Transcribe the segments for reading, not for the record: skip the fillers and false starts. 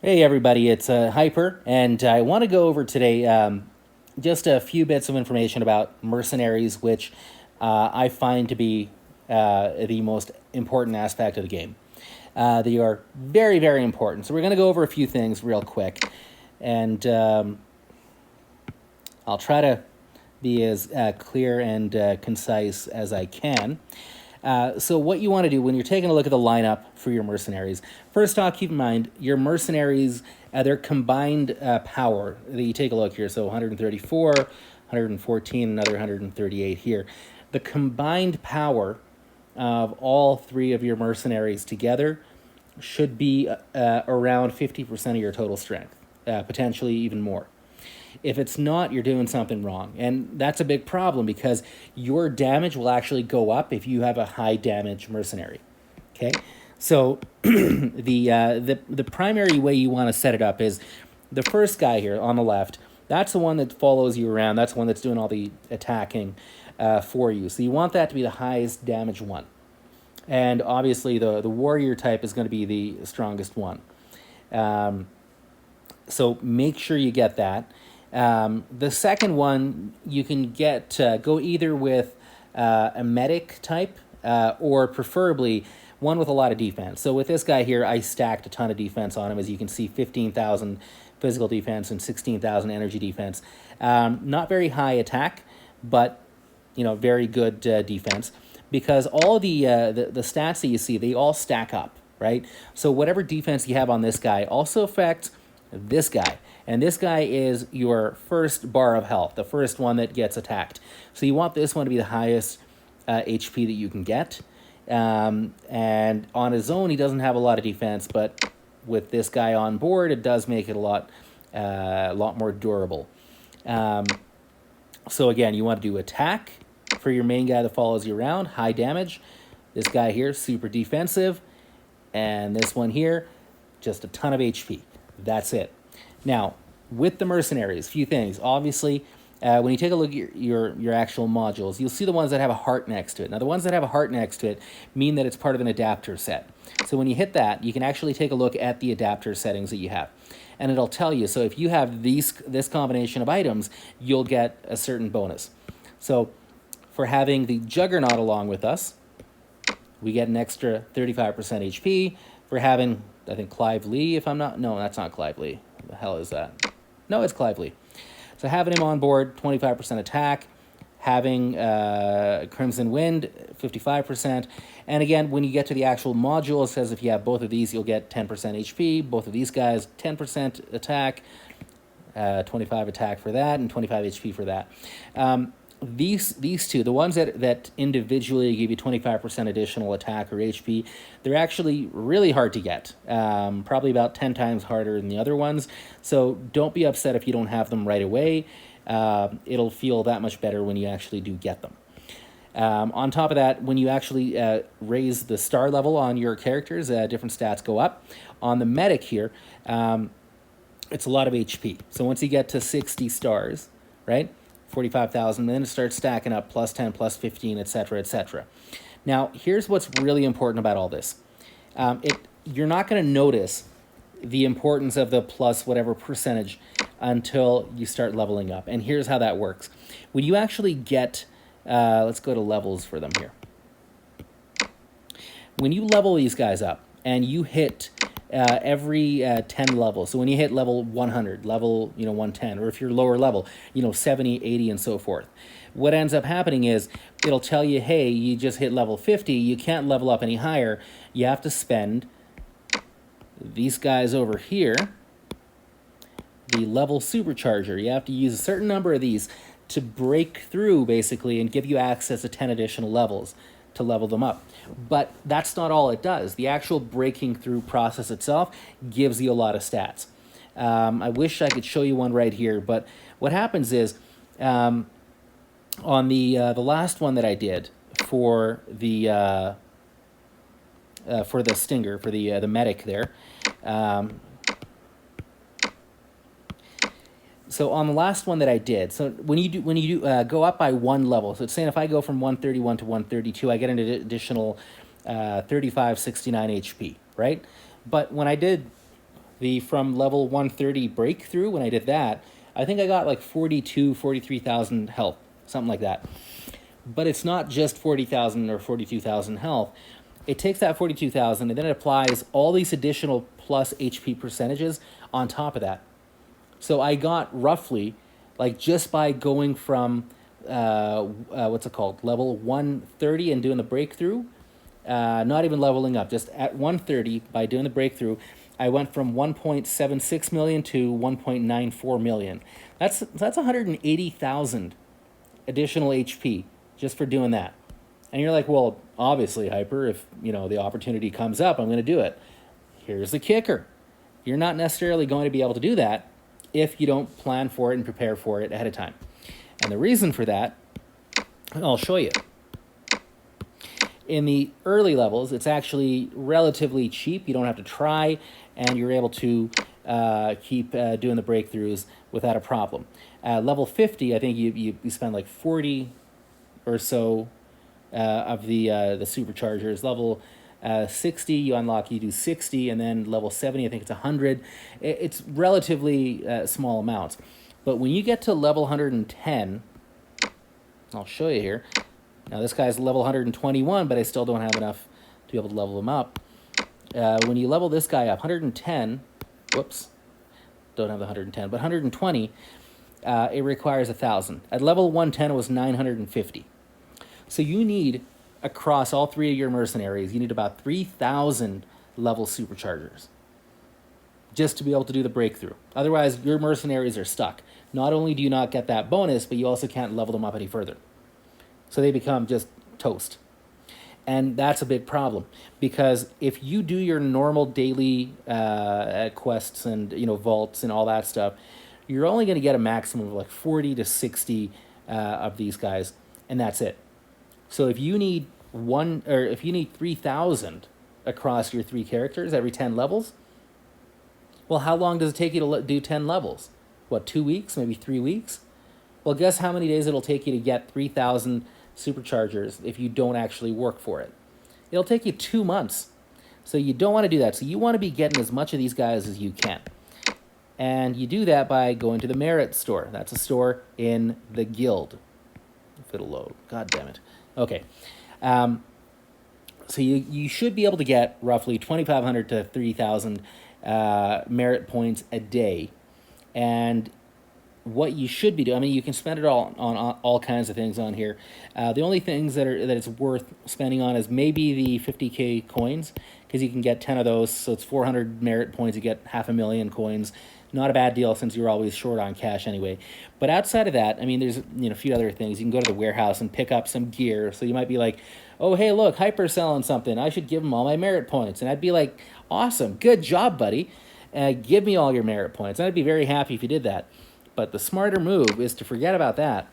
Hey everybody, it's Hyper, and I want to go over today just a few bits of information about mercenaries, which I find to be the most important aspect of the game. They are very, very important. So we're going to go over a few things real quick, and I'll try to be as clear and concise as I can. So what you want to do when you're taking a look at the lineup for your mercenaries, first off, keep in mind your mercenaries, their combined power that you take a look here. So 134, 114, another 138 here. The combined power of all three of your mercenaries together should be around 50% of your total strength, potentially even more. If it's not, you're doing something wrong. And that's a big problem because your damage will actually go up if you have a high damage mercenary. Okay? So the primary way you want to set it up is the first guy here on the left. That's the one that follows you around. That's the one that's doing all the attacking for you. So you want that to be the highest damage one. And obviously the warrior type is going to be the strongest one. So make sure you get that. The second one, you can get go either with a medic type or preferably one with a lot of defense. So with this guy here, I stacked a ton of defense on him. As you can see, 15,000 physical defense and 16,000 energy defense. Not very high attack, but very good defense, because all the stats that you see, they all stack up, right? So whatever defense you have on this guy also affects this guy. And this guy is your first bar of health, the first one that gets attacked. So you want this one to be the highest HP that you can get. And on his own, he doesn't have a lot of defense, but with this guy on board, it does make it a lot more durable. So again, you want to do attack for your main guy that follows you around, high damage. This guy here, super defensive. And this one here, just a ton of HP. That's it. Now, with the mercenaries, a few things. Obviously, when you take a look at your actual modules, you'll see the ones that have a heart next to it. Now, the ones that have a heart next to it mean that it's part of an adapter set. So when you hit that, you can actually take a look at the adapter settings that you have. And it'll tell you, so if you have this combination of items, you'll get a certain bonus. So for having the Juggernaut along with us, we get an extra 35% HP. For having, I think, Clive Lee, if I'm not... No, that's not Clive Lee. What the hell is that? No, it's Clive Lee. So having him on board, 25% attack. Having Crimson Wind, 55%. And again, when you get to the actual module, it says if you have both of these, you'll get 10% HP. Both of these guys, 10% attack. 25 attack for that, and 25 HP for that. These two, the ones that individually give you 25% additional attack or HP, they're actually really hard to get. Probably about 10 times harder than the other ones. So don't be upset if you don't have them right away. It'll feel that much better when you actually do get them. On top of that, when you actually raise the star level on your characters, different stats go up. On the medic here, it's a lot of HP. So once you get to 60 stars, right? 45,000, then it starts stacking up, plus 10, plus 15, etc., etc. Now, here's what's really important about all this. You're not going to notice the importance of the plus whatever percentage until you start leveling up. And here's how that works. When you actually get, let's go to levels for them here. When you level these guys up and you hit every 10 levels. So when you hit level 100, level 110, or if you're lower level, 70, 80, and so forth, what ends up happening is it'll tell you, hey, you just hit level 50, you can't level up any higher. You have to spend these guys over here, the level supercharger. You have to use a certain number of these to break through, basically, and give you access to 10 additional levels to level them up. But that's not all it does. The actual breaking through process itself gives you a lot of stats. I wish I could show you one right here, but what happens is on the last one that I did for the stinger, for the medic there, so on the last one that I did, so when you go up by one level, so it's saying if I go from 131 to 132, I get an additional 3569 HP, right? But when I did From level 130 breakthrough, when I did that, I think I got like 43,000 health, something like that. But it's not just 40,000 or 42,000 health. It takes that 42,000 and then it applies all these additional plus HP percentages on top of that. So I got roughly, like just by going from, what's it called, level 130 and doing the breakthrough, not even leveling up, just at 130 by doing the breakthrough, I went from 1.76 million to 1.94 million. That's 180,000 additional HP just for doing that. And you're like, well, obviously, Hyper, if the opportunity comes up, I'm going to do it. Here's the kicker. You're not necessarily going to be able to do that if you don't plan for it and prepare for it ahead of time. And the reason for that, I'll show you. In the early levels, it's actually relatively cheap. You don't have to try, and you're able to keep doing the breakthroughs without a problem. Level 50, I think you spend like 40 or so of the superchargers. Level 60, you unlock, you do 60, and then level 70, I think it's 100. It's relatively small amounts. But when you get to level 110, I'll show you here. Now this guy's level 121, but I still don't have enough to be able to level him up. When you level this guy up, 110, whoops, don't have the 110, but 120, it requires 1,000. At level 110, it was 950. So you need, across all three of your mercenaries, you need about 3,000 level superchargers just to be able to do the breakthrough. Otherwise, your mercenaries are stuck. Not only do you not get that bonus, but you also can't level them up any further. So they become just toast. And that's a big problem, because if you do your normal daily quests and vaults and all that stuff, you're only going to get a maximum of like 40 to 60 of these guys, and that's it. So if you need 3,000 across your 3 characters every 10 levels, well, how long does it take you to do 10 levels? What, 2 weeks, maybe 3 weeks? Well, guess how many days it'll take you to get 3,000 superchargers if you don't actually work for it? It'll take you 2 months. So you don't want to do that. So you want to be getting as much of these guys as you can. And you do that by going to the Merit store. That's a store in the guild. If it'll load. God damn it. Okay. So you should be able to get roughly 2,500 to 3,000 merit points a day. And what you should be doing, I mean, you can spend it all on all kinds of things on here. The only things that it's worth spending on is maybe the 50k coins, because you can get 10 of those, so it's 400 merit points, you get 500,000 coins. Not a bad deal, since you're always short on cash anyway. But outside of that, I mean, there's a few other things. You can go to the warehouse and pick up some gear. So you might be like, oh, hey, look, Hyper's selling something. I should give him all my merit points. And I'd be like, awesome, good job, buddy. Give me all your merit points. And I'd be very happy if you did that. But the smarter move is to forget about that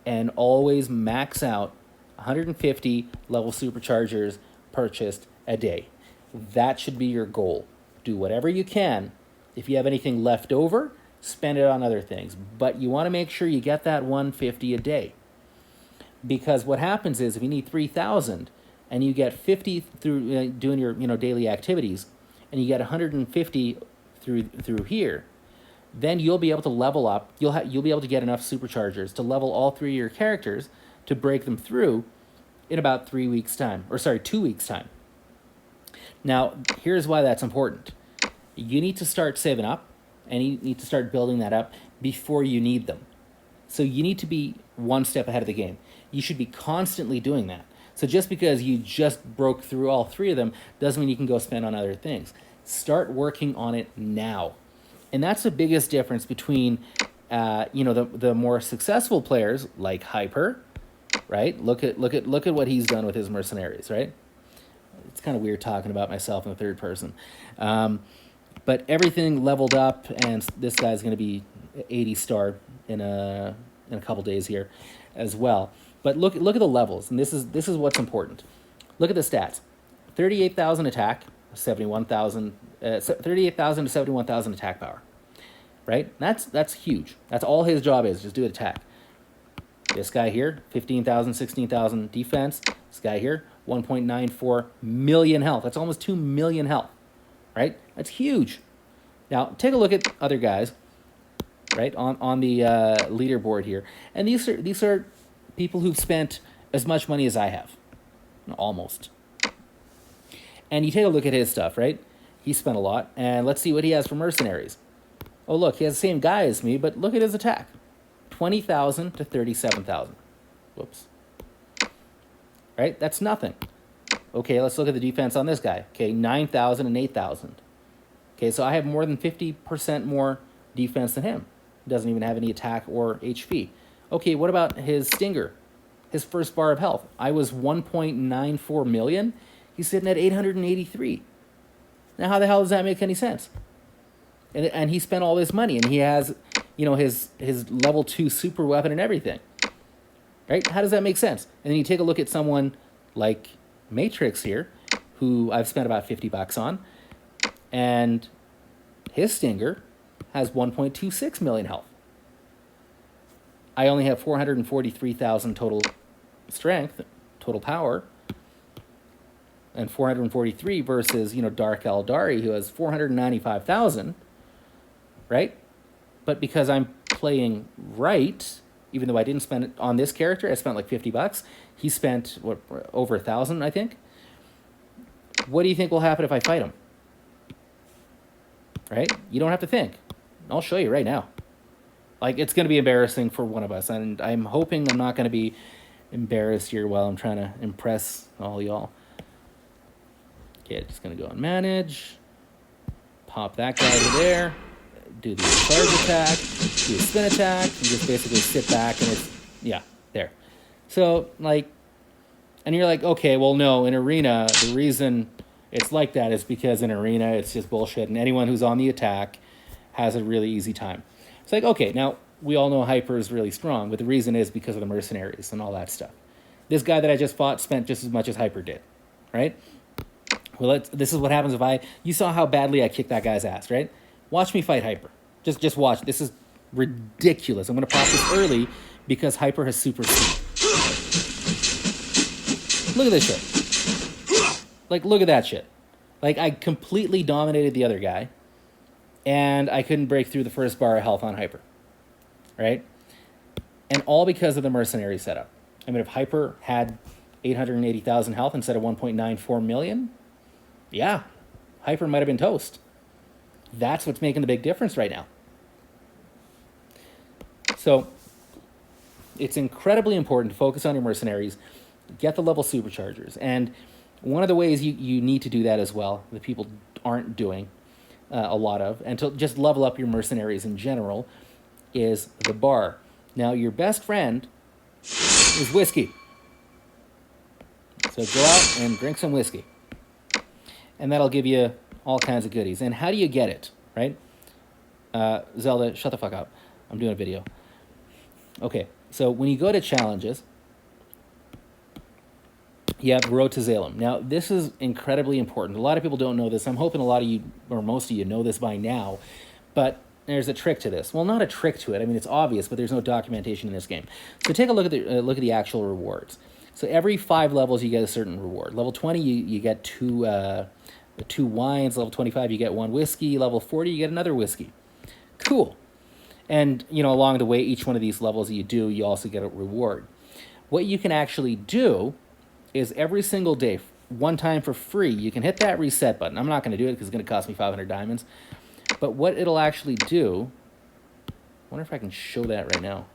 and always max out 150 level superchargers purchased a day. That should be your goal. Do whatever you can. If you have anything left over, spend it on other things. But you want to make sure you get that 150 a day. Because what happens is, if you need 3,000 and you get 50 through doing your daily activities, and you get 150 through here, then you'll be able to level up. You'll be able to get enough superchargers to level all 3 of your characters to break them through in about 2 weeks' time. Now, here's why that's important. You need to start saving up, and you need to start building that up before you need them. So you need to be one step ahead of the game. You should be constantly doing that. So just because you just broke through all 3 of them doesn't mean you can go spend on other things. Start working on it now. And that's the biggest difference between, the more successful players like Hyper, right? Look at what he's done with his mercenaries, right? It's kind of weird talking about myself in the third person. But everything leveled up, and this guy's going to be 80 star in a couple days here as well. But look at the levels, and this is what's important. Look at the stats: 38,000 attack, 71,000, 38,000 to 71,000 attack power. Right? That's huge. That's all his job is, just do attack. This guy here, 15,000, 16,000 defense. This guy here, 1.94 million health. That's almost 2 million health. Right? That's huge. Now, take a look at other guys, right, on the leaderboard here. And these are people who've spent as much money as I have, almost. And you take a look at his stuff, right? He spent a lot. And let's see what he has for mercenaries. Oh, look, he has the same guy as me, but look at his attack. 20,000 to 37,000. Whoops. Right? That's nothing. Okay, let's look at the defense on this guy. Okay, 9,000 and 8,000. Okay, so I have more than 50% more defense than him. He doesn't even have any attack or HP. Okay, what about his stinger? His first bar of health. I was 1.94 million. He's sitting at 883. Now, how the hell does that make any sense? And he spent all this money, and he has, you know, his level 2 super weapon and everything. Right? How does that make sense? And then you take a look at someone like Matrix here, who I've spent about 50 bucks on, and his stinger has 1.26 million health. I only have 443,000 total strength, total power, and 443 versus, you know, Dark Eldari, who has 495,000, right? But because I'm playing right, even though I didn't spend it on this character, I spent like 50 bucks. He spent, what, over 1,000, I think. What do you think will happen if I fight him? Right? You don't have to think. I'll show you right now. Like, it's going to be embarrassing for one of us, and I'm hoping I'm not going to be embarrassed here while I'm trying to impress all y'all. Okay, just going to go and manage. Pop that guy over there. Do the charge attack. Do a spin attack. And just basically sit back, and it's, yeah, there. So, like, and you're like, okay, well, no, in Arena, the reason it's like that is because in Arena, it's just bullshit, and anyone who's on the attack has a really easy time. It's like, okay, now, we all know Hyper is really strong, but the reason is because of the mercenaries and all that stuff. This guy that I just fought spent just as much as Hyper did, right? Well, this is what happens if you saw how badly I kicked that guy's ass, right? Watch me fight Hyper. Just watch. This is ridiculous. I'm going to pop this early because Hyper has super speed. Look at this shit. Like, look at that shit. Like, I completely dominated the other guy, and I couldn't break through the first bar of health on Hyper, right? And all because of the mercenary setup. I mean, if Hyper had 880,000 health instead of 1.94 million, yeah, Hyper might have been toast. That's what's making the big difference right now. So it's incredibly important to focus on your mercenaries, get the level superchargers. And one of the ways you need to do that as well, that people aren't doing a lot of, and to just level up your mercenaries in general, is the bar. Now, your best friend is whiskey. So go out and drink some whiskey. And that'll give you all kinds of goodies. And how do you get it, right? Zelda, shut the fuck up. I'm doing a video. Okay, so when you go to challenges, you have Road to Zalem. Now, this is incredibly important. A lot of people don't know this. I'm hoping a lot of you, or most of you, know this by now. But there's a trick to this. Well, not a trick to it. I mean, it's obvious, but there's no documentation in this game. So take a look at the actual rewards. So every 5 levels, you get a certain reward. Level 20, you get 2 wines. Level 25, you get 1 whiskey. Level 40, you get another whiskey. Cool. And, you know, along the way, each one of these levels that you do, you also get a reward. What you can actually do is every single day, one time for free, you can hit that reset button. I'm not going to do it because it's going to cost me 500 diamonds. But what it'll actually do, I wonder if I can show that right now.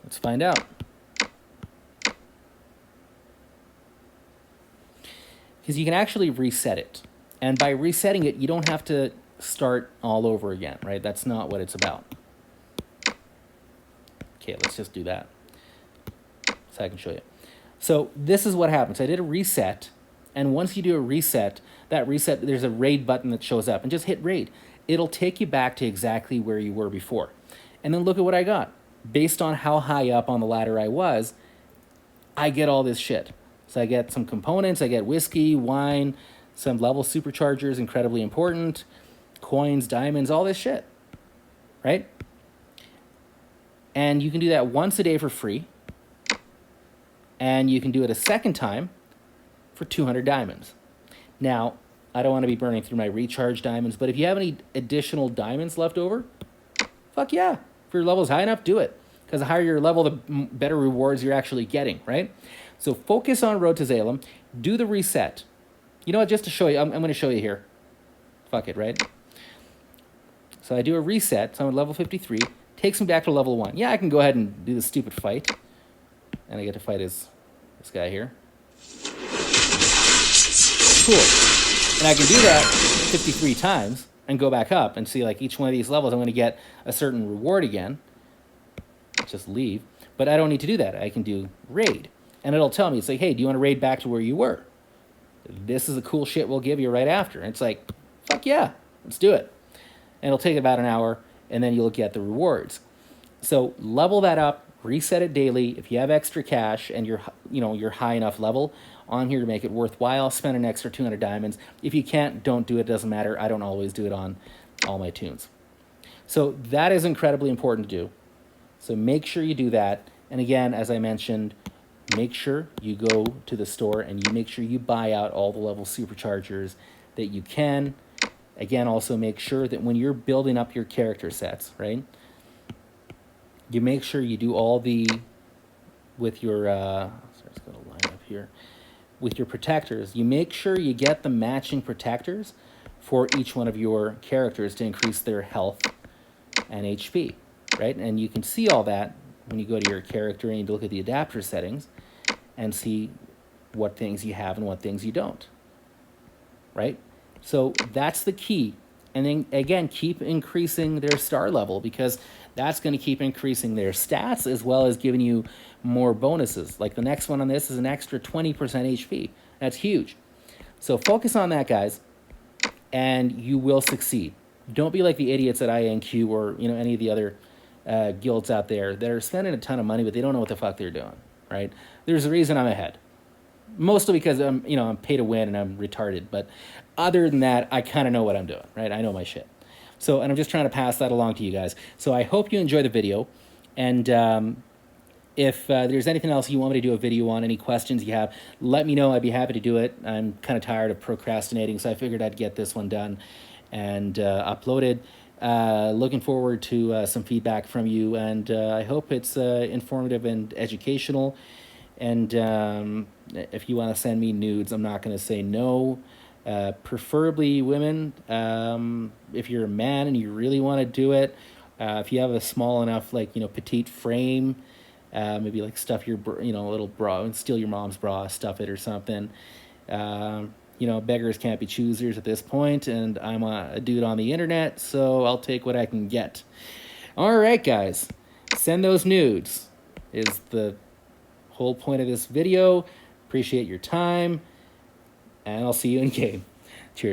Let's find out. Because you can actually reset it. And by resetting it, you don't have to start all over again, right? That's not what it's about. Okay, let's just do that so I can show you. So this is what happens. I did a reset, and once you do a reset, there's a raid button that shows up, and just hit raid. It'll take you back to exactly where you were before. And then look at what I got. Based on how high up on the ladder I was, I get all this shit. So I get some components, I get whiskey, wine, some level superchargers, incredibly important, coins, diamonds, all this shit, right? And you can do that once a day for free, and you can do it a second time for 200 diamonds. Now, I don't want to be burning through my recharge diamonds. But if you have any additional diamonds left over, fuck yeah. If your level's high enough, do it. Because the higher your level, the better rewards you're actually getting, right? So focus on Road to Salem. Do the reset. You know what? Just to show you, I'm going to show you here. Fuck it, right? So I do a reset. So I'm at level 53. Takes me back to level 1. Yeah, I can go ahead and do the stupid fight. And I get to fight this guy here. Cool. And I can do that 53 times and go back up and see, like, each one of these levels I'm going to get a certain reward again. Just leave. But I don't need to do that. I can do raid. And it'll tell me, it's like, hey, do you want to raid back to where you were? This is the cool shit we'll give you right after. And it's like, fuck yeah, let's do it. And it'll take about an hour, and then you'll get the rewards. So level that up, reset it daily. If you have extra cash and you're high enough level on here to make it worthwhile, spend an extra 200 diamonds. If you can't, don't do it. Doesn't matter. I don't always do it on all my tunes. So that is incredibly important to do. So make sure you do that. And again, as I mentioned, make sure you go to the store and you make sure you buy out all the level superchargers that you can. Again, also make sure that when you're building up your character sets, right, you make sure you do all the, with your, sorry, it's going to line up here, with your protectors, you make sure you get the matching protectors for each one of your characters to increase their health and HP, right? And you can see all that when you go to your character and you look at the adapter settings and see what things you have and what things you don't, right? So that's the key. And then, again, keep increasing their star level because that's going to keep increasing their stats as well as giving you more bonuses. Like the next one on this is an extra 20% HP. That's huge. So focus on that, guys, and you will succeed. Don't be like the idiots at INQ or any of the other guilds out there that are spending a ton of money, but they don't know what the fuck they're doing, right? There's a reason I'm ahead. Mostly because I'm pay to win and I'm retarded. But other than that, I kind of know what I'm doing, right? I know my shit. So, and I'm just trying to pass that along to you guys. So I hope you enjoy the video. And if there's anything else you want me to do a video on, any questions you have, let me know. I'd be happy to do it. I'm kind of tired of procrastinating, so I figured I'd get this one done and uploaded. Looking forward to some feedback from you. And I hope it's informative and educational. And if you want to send me nudes, I'm not going to say no. Preferably women. If you're a man and you really want to do it, if you have a small enough, like, petite frame, maybe like stuff your, little bra and steal your mom's bra, stuff it or something. Beggars can't be choosers at this point, and I'm a dude on the internet, so I'll take what I can get. All right, guys, send those nudes is the whole point of this video. Appreciate your time, and I'll see you in game. Cheers.